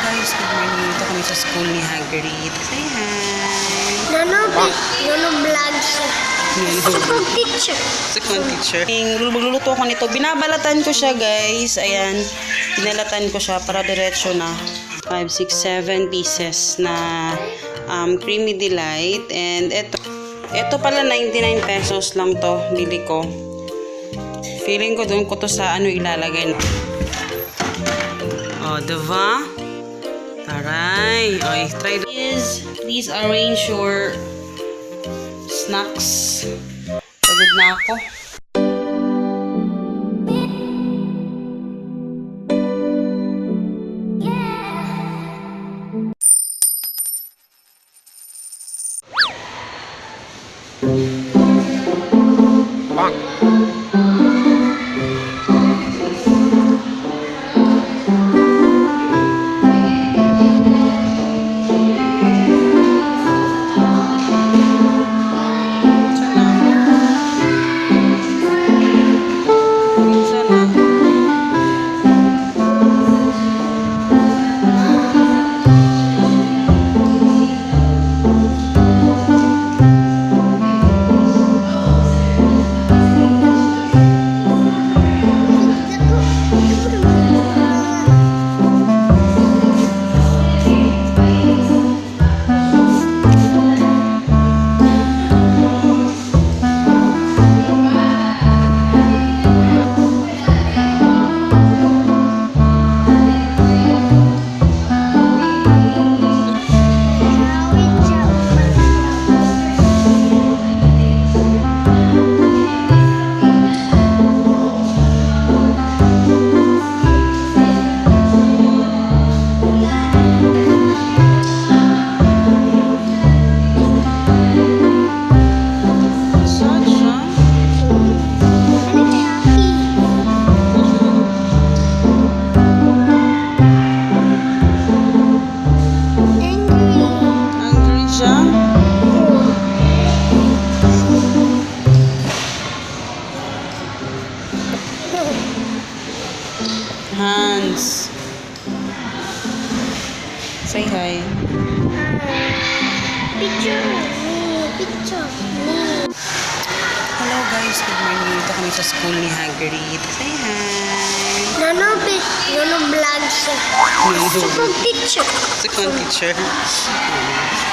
guys, good morning. Dito kami sa school ni Hagrid. Say hi! Nono vlog siya. Second teacher. Second teacher. Magluluto ako nito. Binabalatan ko siya guys. Ayan. Binalatan ko siya para diretso na. 5, 6, 7 pieces na creamy delight. And ito pala 99 pesos lang to. Bili ko. Feeling ko doon ko to sa ano ilalagay. Oh, diba? Taray. Okay, try this. Please arrange your snacks. Pagod na ako. Hans. Say hi. Picture me. Hello guys, good morning. Dito kami sa school ni Hagrid. Say hi. Nono vlog siya. Second teacher. Second teacher.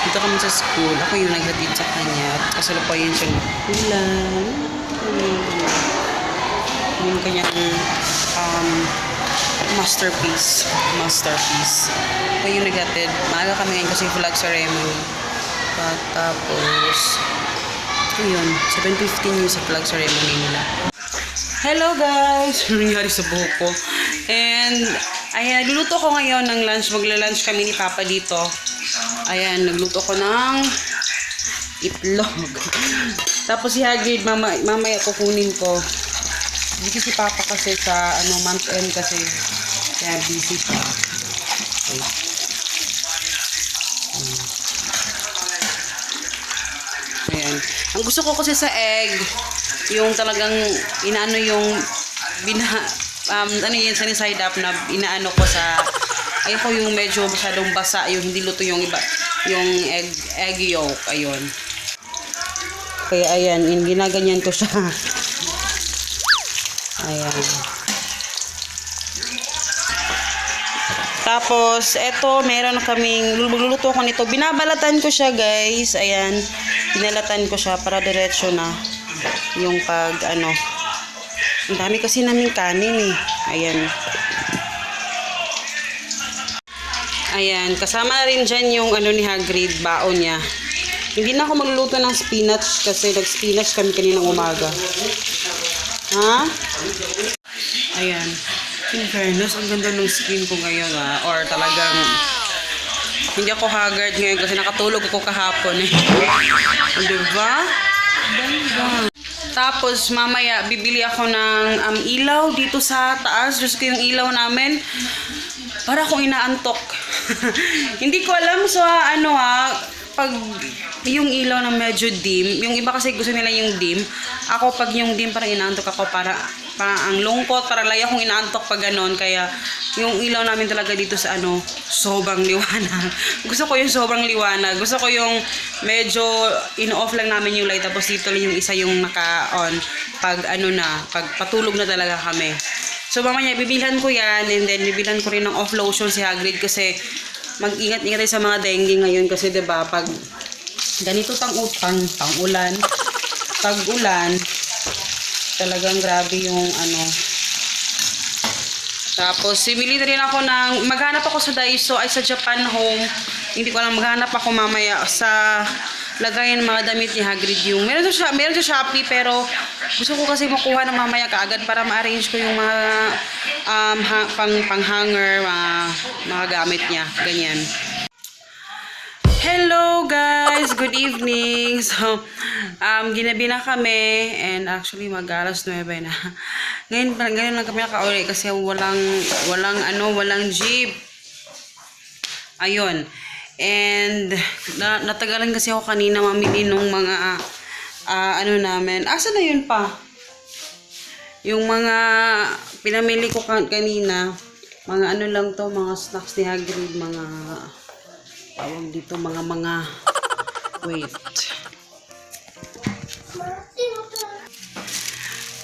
Dito kami sa school. Ako yung naghatid sa kanya. Kasalupayan siyang ulan. Yung kanyang masterpiece. Ako yung naghatid. Maaga kami ngayon kasi flag ceremony. Tapos, ayun, 7:15 yung sa flag ceremony nila. Hello guys! Ano nangyari sa buhok ko? And, ayan, nagluluto ko ngayon ng lunch. Magla-lunch kami ni Papa dito. Ayan, nagluto ko ng itlog. Tapos si Hagrid, mamaya kukunin ko. Busy si Papa kasi sa month end kasi. Kaya busy siya. Okay. Ayan. Ang gusto ko kasi sa egg, yung talagang inaano yung ano yun, sunny side up na inaano ko sa ayoko yung medyo masyadong basa, yung hindi luto yung iba, yung egg yolk, ayun. Kaya ayan, ginaganyan ko siya. Ayan. Tapos, eto, meron kaming, luluto ko nito. Binabalatan ko siya, guys. Ayan. Binalatan ko siya para diretso na yung ang dami kasi namin kanin eh. Ayan. Ayan. Kasama na rin dyan yung ni Hagrid, baon niya. Hindi na ako magluluto ng spinach kasi nag-spinach kami kaninang umaga. Ha? Ayan. In fairness, ang ganda ng skin ko ngayon or talagang hindi ako haggard ngayon kasi nakatulog ako kahapon eh. Diba? Ganda. Tapos mamaya bibili ako ng ilaw dito sa taas. Gusto ko yung ilaw namin para akong inaantok. Hindi ko alam sa pag yung ilaw na medyo dim, yung iba kasi gusto nila yung dim. Ako pag yung dim parang inaantok ako para ang lungkot, para laya akong inaantok pag ganon. Kaya yung ilaw namin talaga dito sa ano, sobrang liwanag. Gusto ko yung sobrang liwanag. Gusto ko yung medyo in-off lang namin yung light, tapos dito lang yung isa yung naka-on pag ano na, pag patulog na talaga kami. So mamaya bibilhan ko yan, and then bibilhan ko rin ng off lotion si Hagrid kasi mag-ingat-ingat tayo sa mga dengue ngayon kasi 'di ba pag ganito tang-ulan, tag-ulan, talagang grabe yung ano. Tapos bibili na rin ako ng, maghanap ako sa Daiso ay sa Japan Home. Hindi ko alam, maghanap ako mamaya sa lagayan ng mga damit ni Hagrid yung meron sa Shopee, pero gusto ko kasi makuha ng mamaya kaagad para ma-arrange ko yung mga pang-hanger, mga gamit niya, ganyan. Hello guys, good evening. So, ginabi na kami and actually mag-alas 9 na. Ngayon lang kami naka-uwi kasi walang jeep. Ayun. And natagalan kasi ako kanina mamili nung mga ano namin. Asa na yun pa? Yung mga pinamili ko kanina, mga ano lang to, mga snacks ni Hagrid, mga tawag dito, mga wait.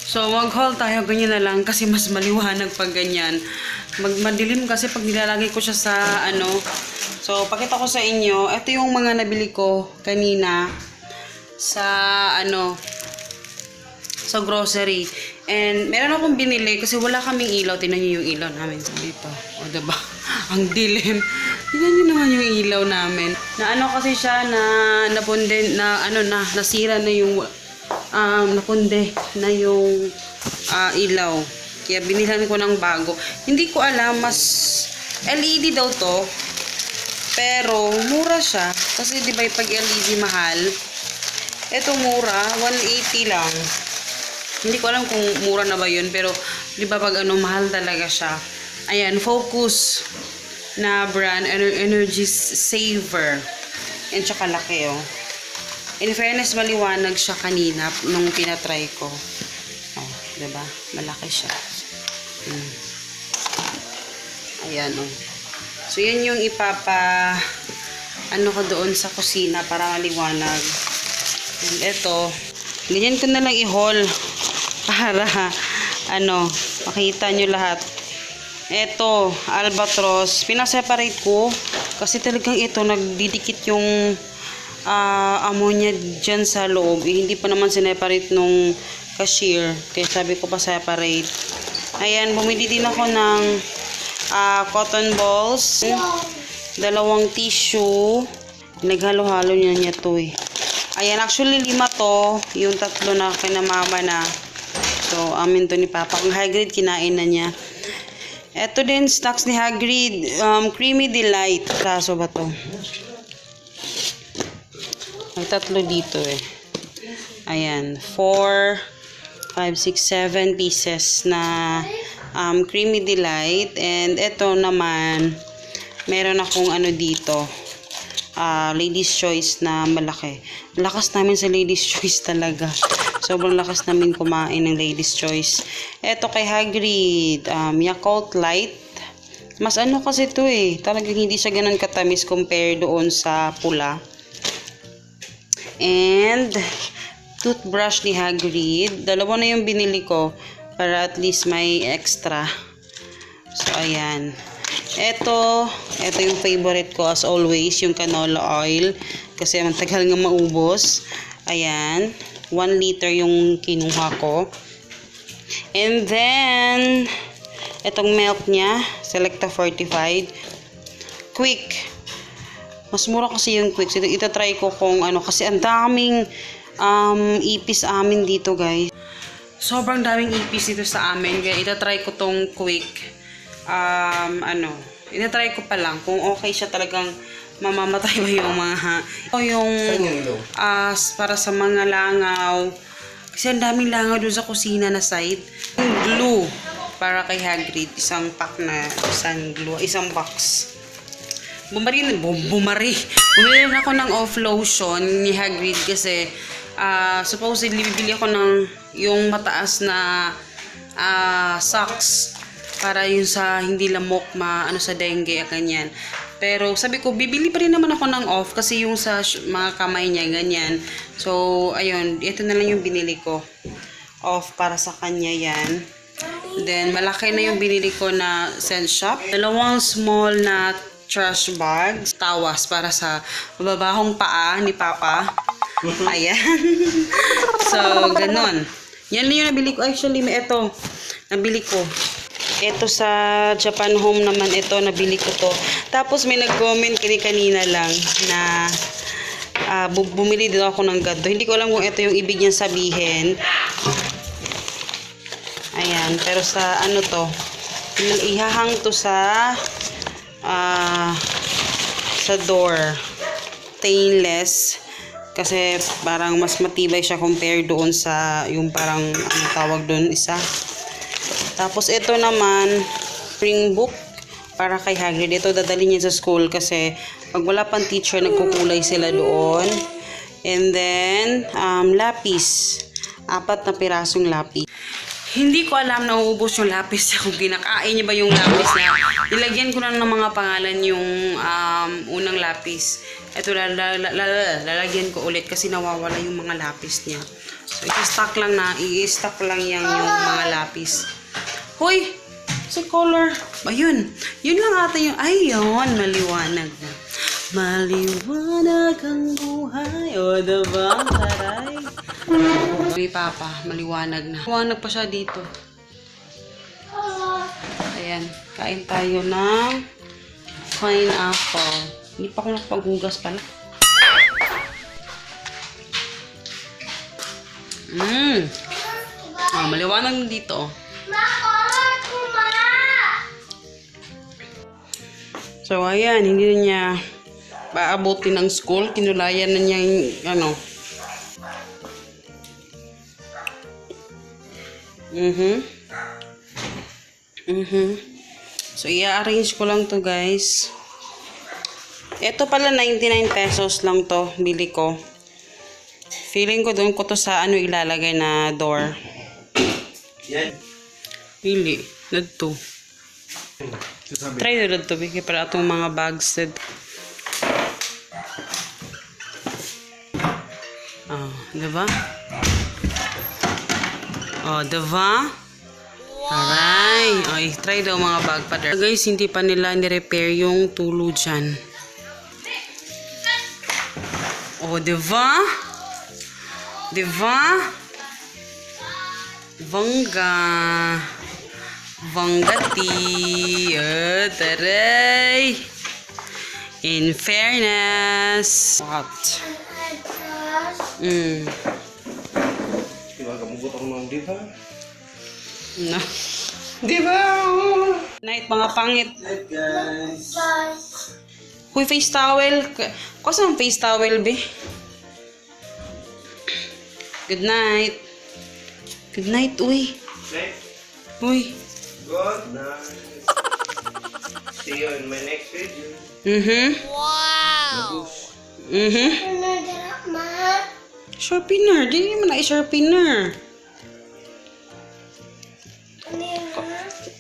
So mag-haul tayo, ganyan na lang kasi mas maliwanag pag ganyan. Madilim kasi pag nilalagay ko siya sa ano. So pakita ko sa inyo, ito yung mga nabili ko kanina sa ano, sa grocery. And meron akong binili kasi wala kaming ilaw. Tingnan niyo yung ilaw namin dito. O diba? Ang dilim. Tingnan niyo naman yung ilaw namin. Na ano kasi siya na napunde na ano na nasira na yung napunde na yung ilaw. Kaya binilhan ko ng bago. Hindi ko alam, mas LED daw to. Pero mura siya kasi 'di ba pag LED mahal. Ito mura, 180 lang. Hindi ko alam kung mura na ba 'yun, pero 'di ba pag ano mahal talaga siya. Ayan, Focus na brand, Energy Saver. And tsaka laki oh. In fairness, maliwanag siya kanina nung pinatry ko. Oh, 'di ba? Malaki siya. Ayan oh. So, yan yung ano ko doon sa kusina para maliwanag. And ito, ganyan ko na lang i-haul para, makita nyo lahat. Ito, albatros. Pinaseparate ko kasi talagang ito, nagdidikit yung ammonia dyan sa loob. Hindi pa naman sineparate nung cashier. Kaya sabi ko pa separate. Ayan, bumili din ako ng cotton balls, 2 tissue, naghalo-halo niya to eh. Ayan, actually 5 to, yung 3 na kina mama na. So, amin to ni Papa. Kung Hagrid, kinain na niya. Ito din, snacks ni Hagrid, Creamy Delight. Kaso ba to? May 3 dito eh. Ayan, 4, 5, 6, 7 pieces na Creamy Delight. And ito naman, meron akong ano dito, Ladies Choice na malaki. Lakas namin sa Ladies Choice talaga. Sobrang lakas namin kumain ng Ladies Choice. Ito kay Hagrid, Yakult Light. Mas ano kasi ito eh, talagang hindi siya ganun katamis compare doon sa pula. And toothbrush ni Hagrid. 2 na yung binili ko para at least may extra. So, ayan. Ito yung favorite ko as always, yung canola oil. Kasi matagal nga maubos. Ayan. 1 liter yung kinuha ko. And then, itong milk niya, Selecta Fortified. Quick. Mas mura kasi yung Quick. So, ito-try ko kung ano. Kasi ang daming ipis amin dito, guys. Sobrang daming ipis dito sa amin. Kaya itatry ko tong Quick. Itatry ko pa lang kung okay siya, talagang mamamatay ba yung mga para sa mga langaw. Kasi ang daming langaw doon sa kusina na side. Yung glue para kay Hagrid. Isang pack na isang glue. Isang box. Bumari na ako ng off lotion ni Hagrid kasi supposedly bibili ako ng yung mataas na socks para yun sa hindi lamok ano sa dengue ganyan. Pero sabi ko bibili pa rin naman ako ng off kasi yung sa mga kamay niya ganyan. So ayun, ito na lang yung binili ko. Off para sa kanya yan. Then malaki na yung binili ko na Scent Shop. 2 small na trash bags, tawas para sa babahong paa ni Papa. Ayan. So ganun. Yan lang yung nabili ko. Actually, may ito. Nabili ko. Ito sa Japan Home naman. Ito, nabili ko to. Tapos may nag-comment kanina lang na bumili din ako ng ganito. Hindi ko alam kung ito yung ibig niyang sabihin. Ayan. Pero sa ano to. Ihahang to sa door. Stainless. Kasi parang mas matibay siya compare doon sa yung parang ano tawag doon isa. Tapos ito naman spring book para kay Hagrid. Ito dadalhin niya sa school kasi pag wala pang teacher nagkukulay sila doon. And then lapis. 4 na pirasong lapis. Hindi ko alam na uubos yung lapis niya kung kinakain niya ba yung lapis niya. Nilagyan ko na ng mga pangalan yung unang lapis. Ito lalagyan ko ulit kasi nawawala yung mga lapis niya. So i-stock lang yung mga lapis. Hoy! Si color. Ayun. Yun lang ata yung ayun, maliwanag na. Maliwanag ang buhay. O, diba? Taray. Uy, Papa, maliwanag na. Maliwanag pa siya dito. Ayan. Kain tayo ng pineapple. Hindi pa ako nakapaghugas pala. Maliwanag dito. So, ayan. Hindi na niya paabutin ng school. Kinulayan na niya yung, So, i-arrange ko lang to guys. Ito pala 99 pesos lang to. Bili ko. Feeling ko doon ko to sa ilalagay na door. Yan. Pili. Nadto. Try na to. Bigay para itong mga bags. Diba? Diba? Aray. Ay, try daw mga bag pattern. Guys, hindi pa nila ni-repair yung tulo dyan. Diba? Diba? Bangga. Banggati. Taray. In fairness. What? Diba, kamugot ako ng diba? No. Diba? Night, mga pangit. Night, guys. Huy, face towel. Kasi ang face towel, be. Good night. Good night, uy. Night. Uy. Good night. See you in my next video. Wow! Sharpener. Di naman na i-sharpener.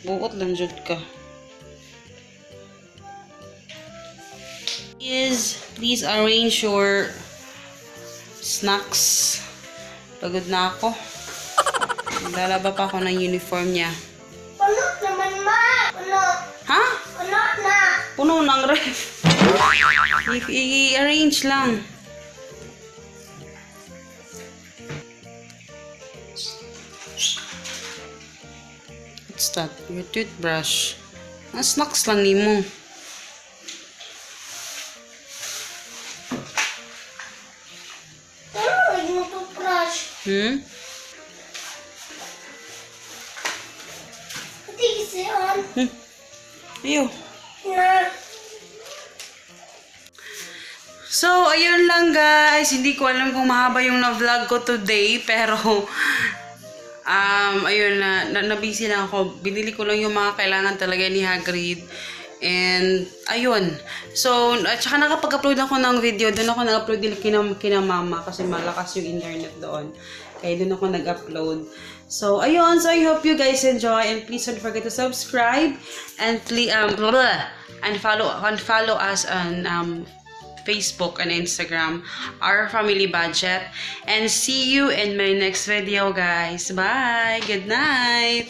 Buot lang jud ka. Please arrange your snacks. Pagod na ako. Lalaba pa ako ng uniform niya. Puno naman, ma! Puno! Ha? Puno na! Puno ng ref. I-arrange lang. What's that? Your toothbrush. Ang snacks lang ni mo. Ano yung toothbrush? Pati kasi on. Ayaw. Na. So, ayun lang guys. Hindi ko alam kung mahaba yung na-vlog ko today. Pero, ayun na, nabisi lang ako. Binili ko lang yung mga kailangan talaga ni Hagrid. And, ayun. So, at saka nakapag-upload ako ng video. Doon ako nag-upload kina mama kasi malakas yung internet doon. Kaya doon ako nag-upload. So, ayun. So, I hope you guys enjoy. And please don't forget to subscribe. And follow us on Facebook and Instagram, Our Family Budget. And see you in my next video, guys. Bye. Good night.